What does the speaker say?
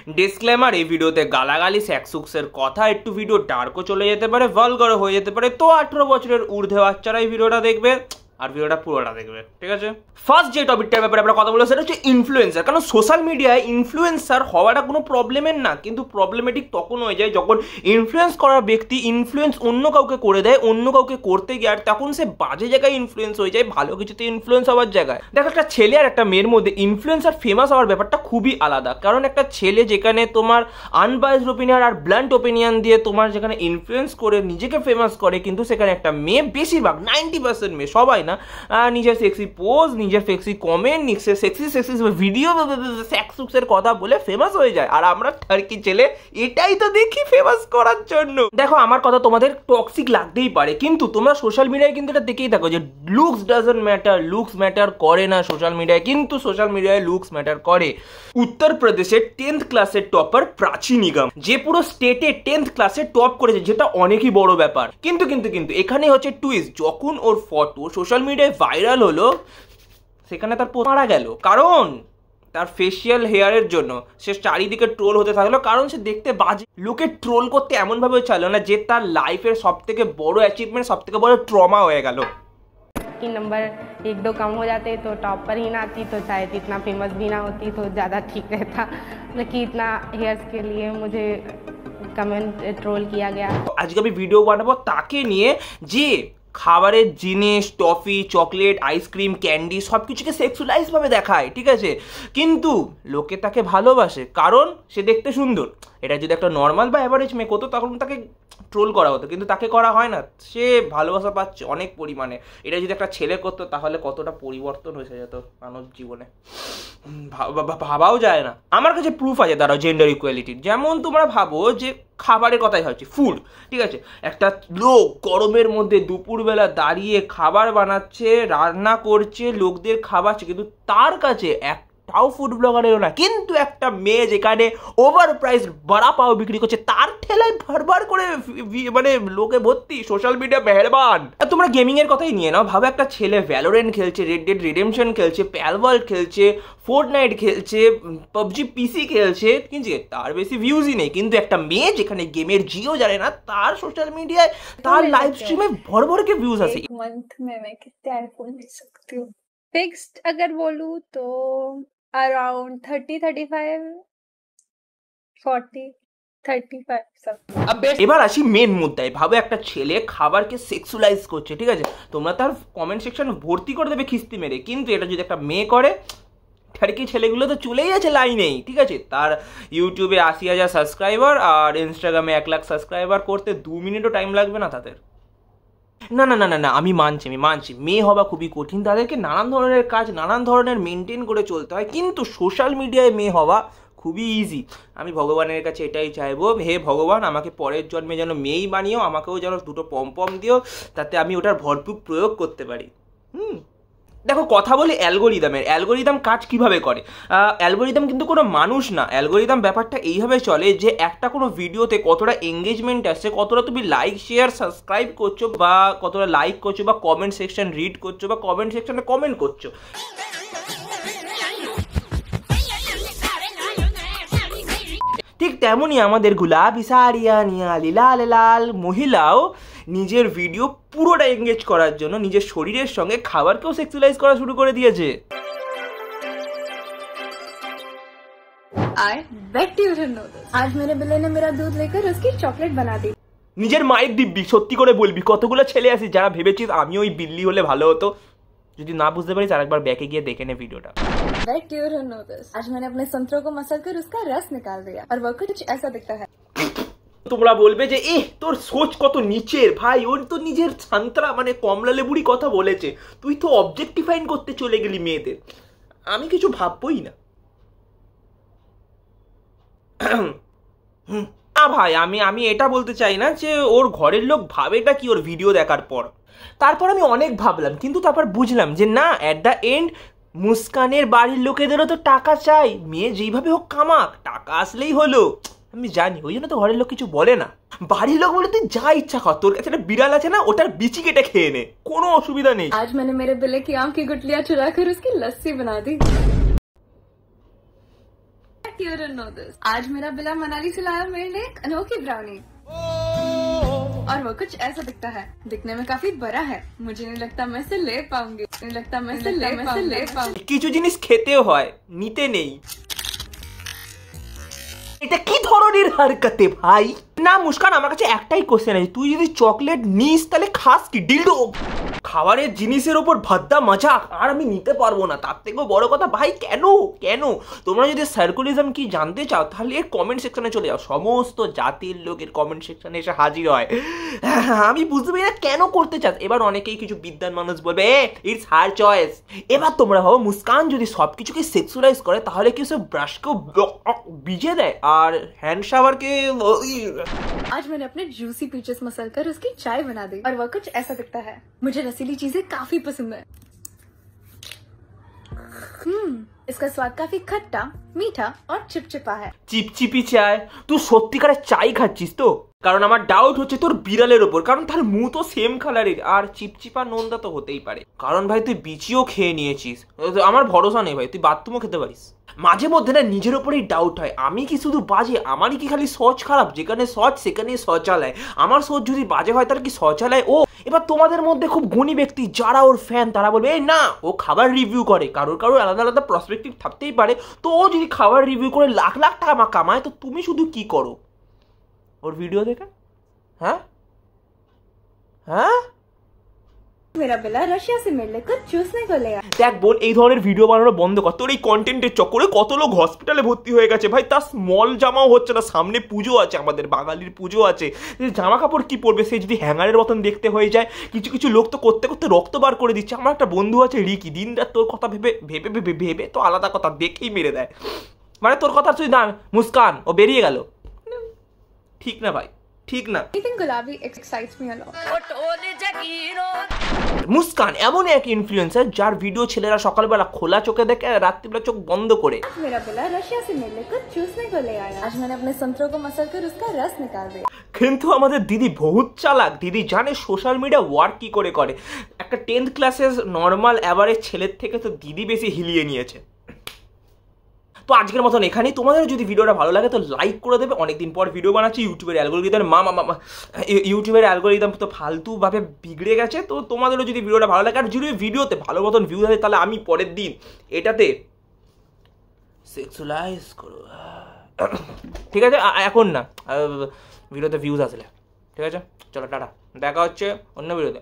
Disclaimer, এই ভিডিওতে গালাগালি সেক্সুক্সের কথা, একটু ভিডিও ডার্কও চলে যেতে পারে, ভালগার হয়ে যেতে পারে, তো 18 বছরের ঊর্ধ্বে বাচ্চারা এই ভিডিওটা দেখবে আর ভিডিওটা পুরোটা দেখবে, ঠিক আছে? ফার্স্ট যে টপিকটার ব্যাপারে আমরা কথা বলবো সেটা হচ্ছে ইনফ্লুয়েন্সার। কারণ সোশ্যাল মিডিয়ায় ইনফ্লুয়েন্সার হওয়াটা কোনো প্রবলেমের না, কিন্তু প্রবলেমেটিক তখন হয়ে যায় যখন ইনফ্লুয়েন্স করার ব্যক্তি ইনফ্লুয়েন্স অন্য কাউকে করে দেয়, অন্য কাউকে করতে গিয়ে, আর তখন সে বাজে জায়গায় ইনফ্লুয়েন্স হয়ে যায়, ভালো কিছুতে ইনফ্লুয়েন্স হওয়ার জায়গায়। দেখো, একটা ছেলে আর একটা মেয়ের মধ্যে ইনফ্লুয়েন্সার ফেমাস হওয়ার ব্যাপারটা খুবই আলাদা। কারণ একটা ছেলে যেখানে তোমার আনবায়াসড ওপিনিয়ন আর ব্লান্ট ওপিনিয়ন দিয়ে তোমার যেখানে ইনফ্লুয়েন্স করে নিজেকে ফেমাস করে, কিন্তু সেখানে একটা মেয়ে, বেশিরভাগ 90% মেয়ে, সবাই না, নিজের সেক্সি পোজ, নিজের সেক্সি কমেন্ট, নিজের সেক্সি ভিডিও, সেক্সুক্সের কথা বলে ফেমাস হয়ে যায়। আর আমরা টার্কি ছেলে এটাই তো দেখি ফেমাস করার জন্য। দেখো, আমার কথা তোমাদের টক্সিক লাগতেই পারে, কিন্তু তোমরা সোশ্যাল মিডিয়ায় কিন্তু এটা দেখেই থাকো যে looks doesn't matter, looks matter করে না সোশ্যাল মিডিয়ায়, কিন্তু সোশ্যাল মিডিয়ায় লুকস ম্যাটার করে। উত্তরপ্রদেশের 10th ক্লাসের টপার প্রাচী নিগম, যে পুরো স্টেটে 10th ক্লাসে টপ করেছে, যেটা অনেকই বড় ব্যাপার। কিন্তু কিন্তু কিন্তু এখানে হচ্ছে টুইস্ট, যখন ওর ফটো সোশ্যাল মিডিয়ায় ভাইরাল হলো, সেখানে তার মারা গেল। কারণ তার ফেসিয়াল হেয়ারের জন্য সে চারিদিকে ট্রোল হতে থাকলো, কারণ সে দেখতে বাজে। লোকে ট্রোল করতে এমনভাবে চাইলো না যে তার লাইফের সব থেকে বড় অ্যাচিভমেন্ট, সব থেকে বড় ট্রমা হয়ে গেল। कि नंबर 1-2 कम हो जाते तो टॉप पर ही ना आती, तो शायद इतना फेमस भी ना होती, तो ज़्यादा ठीक रहता। कि इतना हेयर्स के लिए मुझे कमेंट ट्रोल किया गया। আজকে আমি ভিডিও বানাবো তাকে নিয়ে যে খাবারের জিনিস, টফি, চকলেট, আইসক্রিম, ক্যান্ডি সব কিছুকে সেক্সুয়ালাইজ ভাবে দেখায়, ঠিক আছে? কিন্তু লোকে তাকে ভালোবাসে কারণ সে দেখতে সুন্দর। এটা যদি একটা নর্মাল বা অ্যাভারেজ মেয়ে করতো তখন তাকে ট্রোল করা হতো, কিন্তু তাকে করা হয় না, সে ভালোবাসা পাচ্ছে অনেক পরিমাণে। এটা যদি একটা ছেলে করতো তাহলে কতটা পরিবর্তন হয়ে যেত মানব জীবনে, ভাবাও যায় না। আমার কাছে প্রুফ আছে দাঁড়াও জেন্ডার ইকুয়ালিটির। যেমন তোমরা ভাবো যে খাবারের কথাই হচ্ছে, ফুড, ঠিক আছে? একটা লোক গরমের মধ্যে দুপুরবেলা দাঁড়িয়ে খাবার বানাচ্ছে, রান্না করছে, লোকদের খাওয়াচ্ছে, কিন্তু তার কাছে একটাও ফুড ব্লগার এলো না। কিন্তু একটা মেয়ে যেখানে ওভার প্রাইস বড়া পাও বিক্রি করছে, তার ঠেলায় ভারবার করে মানে লোকে ভর্তি, সোশ্যাল মিডিয়া মেহেরবান। আর তোমরা গেমিং এর কথাই নিয়ে নাও, ভাবে একটা ছেলে ভ্যালোরেন্ট খেলছে, রেড ডেড রিডেমশন খেলছে, প্যালওয়ার্ল্ড খেলছে, ফোর্টনাইট খেলছে, পাবজি পিসি খেলছে, কিন্তু তার বেশি ভিউজই নেই। কিন্তু একটা মেয়ে যেখানে গেমের জিও জানে না, তার সোশ্যাল মিডিয়ায়, তার লাইভ স্ট্রিমে ভর ভর के व्यूज আছে। एक मंथ में मैं कितने आईफोन ले सकती हूँ? फिक्स्ड अगर बोलूँ तो अराउंड 30, 35, 40, 35 सब। এবার আসি মেন মুদ্দায়। ভাবে একটা ছেলে খাবারকে সেক্সুয়ালাইজ করছে, ঠিক আছে? তোমরা তার কমেন্ট সেকশন ভর্তি করে দেবে খিস্তি মেরে, কিন্তু এটা যদি একটা মেয়ে করে, ঠারকি ছেলেগুলো তো চলেই আছে লাইনেই, ঠিক আছে? তার ইউটিউবে 80,000 সাবস্ক্রাইবার আর ইনস্টাগ্রামে 1 লাখ সাবস্ক্রাইবার করতে 2 মিনিটও টাইম লাগবে না তাদের। না না না না না, আমি মানছি মেয়ে হওয়া খুবই কঠিন, তাদেরকে নানান ধরনের কাজ, নানান ধরনের মেনটেন করে চলতে হয়, কিন্তু সোশ্যাল মিডিয়ায় মেয়ে হওয়া খুবই ইজি। আমি ভগবানের কাছে এটাই চাইবো, হে ভগবান আমাকে পরের জন্মে যেন মেয়েই বানিও, আমাকেও যেন দুটো পম দিও, তাতে আমি ওটার ভরপুর প্রয়োগ করতে পারি। দেখো, কথা বলি অ্যালগোরিদম কাজ কিভাবে করে। অ্যালগোরিদম কিন্তু কোনো মানুষ না। অ্যালগোরিদম ব্যাপারটা এইভাবে চলে যে একটা কোনো ভিডিওতে কতটা এঙ্গেজমেন্ট আসছে, কতটা তুমি লাইক, শেয়ার, সাবস্ক্রাইব করছো, বা কতটা লাইক করছো, বা কমেন্ট সেকশন রিড করছো, বা কমেন্ট সেকশনে কমেন্ট করছো। ঠিক তেমনই আমাদের গুলাবি সারিয়া নিয়ালি লাল লাল মহিলাও নিজের ভিডিও পুরোটা এঙ্গেজ করার জন্য নিজের শরীরের সঙ্গে খাবারকেও সেক্সুয়ালাইজ করা শুরু করে দিয়েছে। I bet you didn't know this. आज मेरे बिल्ली ने मेरा दूध लेकर उसकी चॉकलेट बना दी। নিজের মায়ের দিব্যি, সত্যি করে বলবি কতগুলো ছেলে আছে যারা ভেবেছিস আমি ওই বিল্লি হলে ভালো হতো। যদি না বুঝতে পারিস আরেকবার ব্যাকে গিয়ে দেখে নে ভিডিওটা। Bet you didn't know this. आज मैंने अपने संतरों को मसल कर उसका रस निकाल दिया और वो कुछ ऐसा दिखता है। তোমরা বলবে যে তোর সোচ কত নিচের ভাই, ওর তো নিজের সান্তরা মানে কমলা লেবুরই কথা বলেছে, তুই তো অবজেক্টিফাইন করতে চলে গেলি মেয়েদের। আমি কিছু ভাববই না। না ভাই, আমি এটা বলতে চাই না যে ওর ঘরের লোক ভাবেটা কি ওর ভিডিও দেখার পর। তারপর আমি অনেক ভাবলাম, কিন্তু তারপর বুঝলাম যে না, অ্যাট দ্য এন্ড মুস্কানের বাড়ির লোকেদেরও তো টাকা চাই, মেয়ে যেইভাবে হোক কামাক, টাকা আসলেই হলো। আমি জানি, ওই জন্য তো ঘরের লোক কিছু বলে না। বাড়ির লোক বলে তুই যা ইচ্ছা কর, তোর কাছে একটা বিড়াল আছে না, ওটার বিচি কেটে খেয়ে নে, কোনো অসুবিধা নেই। आज मैंने मेरे बिल्ली की आम की गुठलियां चुरा कर उसकी लस्सी बना दी। expect you to know this. आज मेरा बिला मनाली से लाया मेरे लिए एक अनोखी ब्राउनी और वो कुछ ऐसा दिखता है, दिखने में काफी बड़ा है, मुझे नहीं लगता मैं इसे ले पाऊंगी, नहीं लगता मैं इसे ले पाऊंगी। কিছু জিনিস খেতেও হয়, নিতে নেই। এটা কি ধরনের হারকাতে ভাই? না মুস্কান, আমার কাছে একটাই কোশ্চেন আছে, তুই যদি চকলেট নিস তাহলে খাস কি ডিলডো? খাবারের জিনিসের ওপর ভাদ্দা মজাক আর আমি নিতে পারবো না। তার থেকেও বড় কথা ভাই, কেন কেন? তোমরা যদি সার্কুলিজম কি জানতে চাও তাহলে এর কমেন্ট সেকশনে চলে যাও, সমস্ত জাতির লোকের কমেন্ট সেকশনে এসে হাজির হয়। আমি বুঝতে পারি না কেন করতে চাস। এবার অনেকেই কিছু বিদ্যান মানুষ বলবে ইটস হার চয়েস। এবার তোমরা ভাবো মুস্কান যদি সব কিছুকে সেক্সুয়ালাইজ করে তাহলে কি সে ব্রাশকেও ভিজে দেয় আর হ্যান্ড শাওয়ারকে। आज मैंने अपने जूसी पीचेस मसल कर उसकी चाय बना दी और वह कुछ ऐसा दिखता है, मुझे रसीली चीजें काफी पसंद है। इसका स्वाद काफी खट्टा, मीठा और चिपचिपा है। চিপচিপি চায়? তুই সত্যিকারের চাই খাচ্ছিস তো? কারণ আমার ডাউট হচ্ছে তোর বিড়ালের ওপর, কারণ তার মুখ তো সেম কালারের আর চিপচিপা নোনদা তো হতেই পারে। কারণ ভাই তুই বিচিও খেয়ে নিয়েছিস, আমার ভরসা নেই ভাই, তুই বাথরুমও খেতে পারিস। মাঝে মধ্যে না নিজের ওপরেই ডাউট হয়, আমি কি শুধু বাজে, আমারই কি খালি শৌচ খারাপ? যেখানে শৌচ সেখানে শৌচালয়, আমার শৌচ যদি বাজে হয় তার কি শৌচালয় ও? এবার তোমাদের মধ্যে খুব গুণী ব্যক্তি যারা ওর ফ্যান তারা বলবে এই না ও খাবার রিভিউ করে, কারোর কারোর আলাদা আলাদা পার্সপেক্টিভ থাকতেই পারে। তো ও যদি খাবার রিভিউ করে লাখ লাখ টাকা কামায় তো তুমি শুধু কি করো ওর ভিডিও দেখে? হ্যাঁ হ্যাঁ मेरा बिला रशिया से मेरे लिए कुछ चूसने को ले आया। দেখ বোন, এই ধরনের ভিডিও বানানো বন্ধ কর। তোর এই কন্টেন্টের চক্করে কত লোক হসপিটালে ভর্তি হয়ে গেছে ভাই, তার স্মল জামাও হচ্ছে না। সামনে পুজো আছে, আমাদের বাঙালির পুজো আছে, জামা কাপড় কি পরবে? সে যদি হ্যাঙ্গারের মতন দেখতে হয়ে যায়। কিছু কিছু লোক তো করতে করতে রক্ত বার করে দিচ্ছে। আমার একটা বন্ধু আছে রিকি, দিন রাত তোর কথা ভেবে ভেবে ভেবে ভেবে তো আলাদা কথা দেখেই মেরে দেয়। মানে তোর কথা তুই না মুস্কান ও বেরিয়ে গেল, ঠিক না ভাই, ঠিক না। Anything गुलाबी excites me a lot. Muskan এমন এক ইনফ্লুয়েন্সার যার ভিডিও ছেলেরা সকালবেলা খোলা চোখে দেখে আর রাত্রিবেলা চোখ বন্ধ করে। मेरा बिला रशिया से मेरे लिए कुछ चूसने को ले आया। आज मैंने अपने संतरों को मसल कर उसका रस निकाल दिया। কিন্তু আমাদের দিদি বহুত চালাক, দিদি জানে সোশ্যাল মিডিয়া ওয়ার্ক কি করে করে। একটা 10th ক্লাসের নর্মাল অ্যাভারেজ ছেলের থেকে তো দিদি বেশি হিলিয়ে নিয়েছে। তো আজকের মতন এখানেই। তোমাদের যদি ভিডিওটা ভালো লাগে তো লাইক করে দেবে। অনেকদিন পর ভিডিও বানাচ্ছি, ইউটিউবের অ্যালগরিদম ইউটিউবের অ্যালগরিদম তো ফালতুভাবে বিগড়ে গেছে। তো তোমাদেরও যদি ভিডিওটা ভালো লাগে আর যদি ভিডিওতে ভালো মতন ভিউ থাকে তাহলে আমি পরের দিন এটাতে সেক্সুয়ালাইজ করো, ঠিক আছে? এখন না, ভিডিওতে ভিউজ আসলে, ঠিক আছে? চলো টাটা, দেখা হচ্ছে অন্য ভিডিওতে।